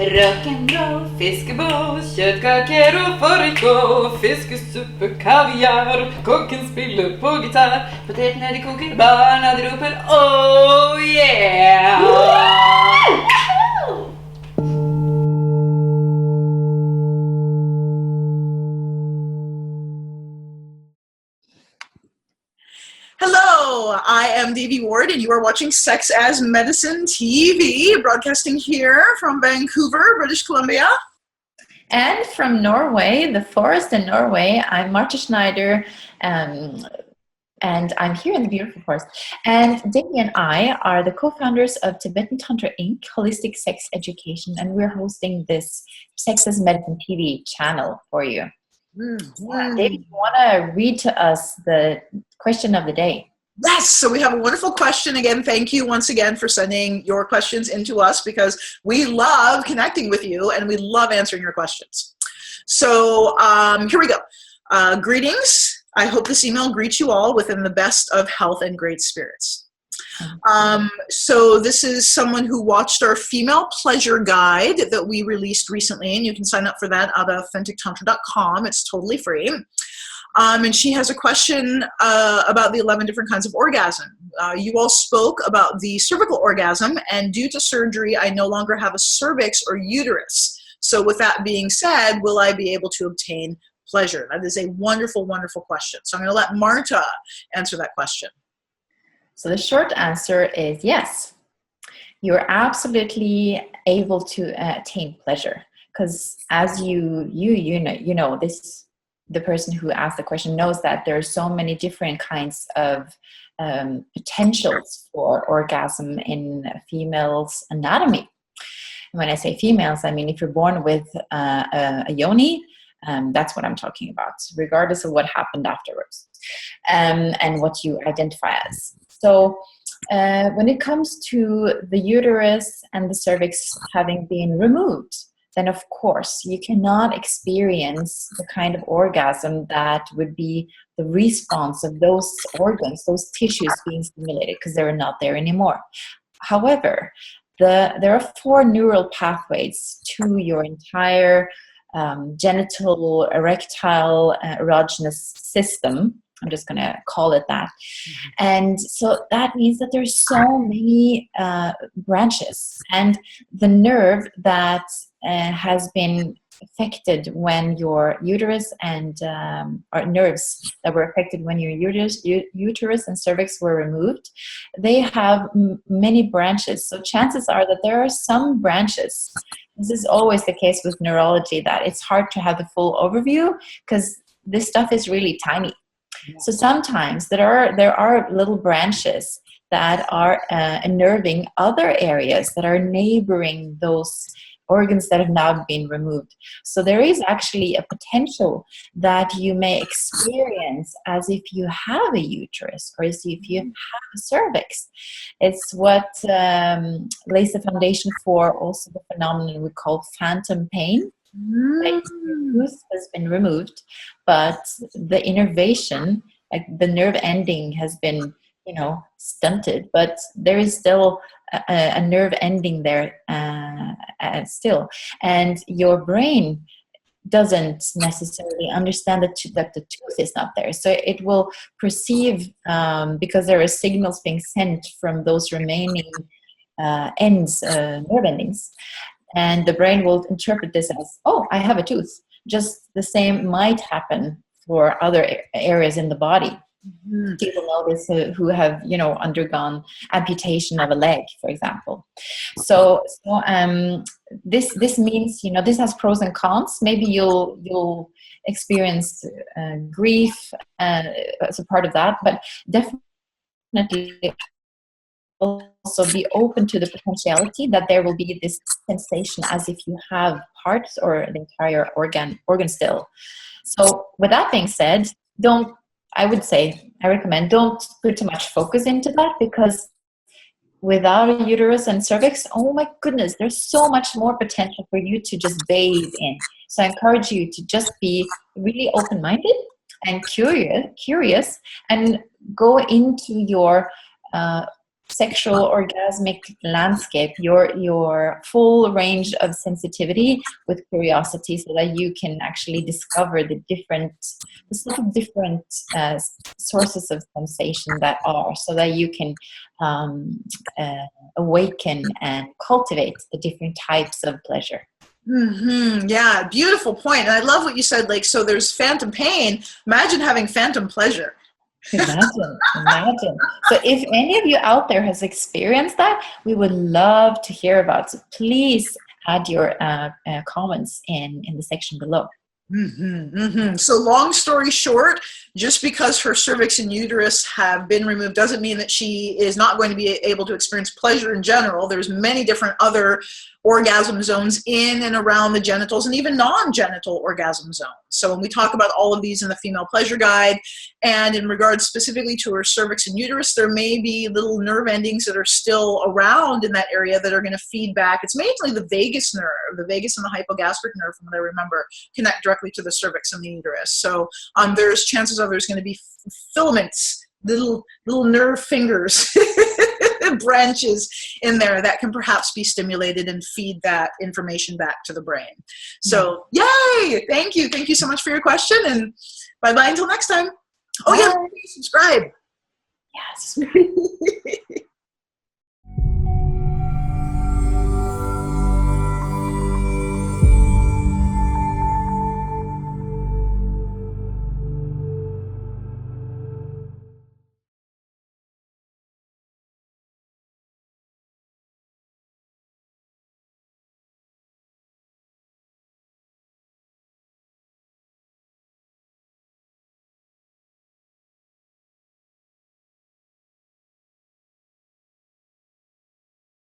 Rock'n'roll, fiskebås, köttkakor och fårikål, fiskesuppe, kaviar, kocken spiller på gitarr, potäterna de kokar, barna de ropar oh yeah! Hello, I am Devi Ward, and you are watching Sex as Medicine TV, broadcasting here from Vancouver, British Columbia. And from Norway, the forest in Norway, I'm Marthe Schneider, and I'm here in the beautiful forest. And Devi and I are the co-founders of Tibetan Tantra Inc., Holistic Sex Education, and we're hosting this Sex as Medicine TV channel for you. Devi, you want to read to us the question of the day? Yes, so we have a wonderful question. Again, thank you once again for sending your questions into us because we love connecting with you and we love answering your questions. So here we go. Greetings. I hope this email greets you all within the best of health and great spirits. So this is someone who watched our female pleasure guide that we released recently, and you can sign up for that at authentictantra.com. It's totally free. And she has a question about the 11 different kinds of orgasm. You all spoke about the cervical orgasm, and due to surgery, I no longer have a cervix or uterus. So with that being said, will I be able to obtain pleasure? That is a wonderful, wonderful question. So I'm going to let Marthe answer that question. So the short answer is yes. You're absolutely able to attain pleasure because as you know this. The person who asked the question knows that there are so many different kinds of potentials for orgasm in a female's anatomy. And when I say females, I mean if you're born with a yoni, that's what I'm talking about, regardless of what happened afterwards and what you identify as. So when it comes to the uterus and the cervix having been removed, then of course you cannot experience the kind of orgasm that would be the response of those organs, those tissues being stimulated because they're not there anymore. However, there are 4 neural pathways to your entire genital, erectile, erogenous system. I'm just going to call it that. And so that means that there's so many branches. And the nerve that has been affected when your uterus and or nerves that were affected when your uterus and cervix were removed, they have many branches. So chances are that there are some branches. This is always the case with neurology, that it's hard to have the full overview because this stuff is really tiny. So sometimes there are little branches that are innerving other areas that are neighboring those organs that have now been removed. So there is actually a potential that you may experience as if you have a uterus or as if you have a cervix. It's what lays the foundation for also the phenomenon we call phantom pain. Like the tooth has been removed, but the innervation, like the nerve ending, has been, stunted. But there is still a nerve ending there, still, and your brain doesn't necessarily understand that the tooth is not there. So it will perceive because there are signals being sent from those remaining ends, nerve endings. And the brain will interpret this as, oh, I have a tooth. Just the same might happen for other areas in the body. Mm-hmm. People know this who have, undergone amputation of a leg, for example. So this means, this has pros and cons. Maybe you'll experience grief as a part of that, but definitely also be open to the potentiality that there will be this sensation as if you have parts or the entire organ still. So with that being said, I recommend don't put too much focus into that, because without a uterus and cervix, oh my goodness, there's so much more potential for you to just bathe in. So I encourage you to just be really open-minded and curious and go into your sexual orgasmic landscape, your full range of sensitivity with curiosity, so that you can actually discover the sort of different sources of sensation that are, so that you can awaken and cultivate the different types of pleasure. Yeah, beautiful point. And I love what you said, like, so there's phantom pain. Imagine having phantom pleasure. Imagine. So if any of you out there has experienced that, we would love to hear about it. So please add your comments in the section below. So long story short, just because her cervix and uterus have been removed doesn't mean that she is not going to be able to experience pleasure in general. There's many different other orgasm zones in and around the genitals, and even non-genital orgasm zones. So when we talk about all of these in the Female Pleasure Guide, and in regards specifically to her cervix and uterus, there may be little nerve endings that are still around in that area that are going to feed back. It's mainly the vagus nerve, the vagus and the hypogastric nerve, from what I remember, connect directly to the cervix and the uterus. So there's chances of there's going to be filaments, little nerve fingers, branches in there that can perhaps be stimulated and feed that information back to the brain. So yay! Thank you so much for your question, and bye-bye until next time. Oh yeah, please subscribe. Yes.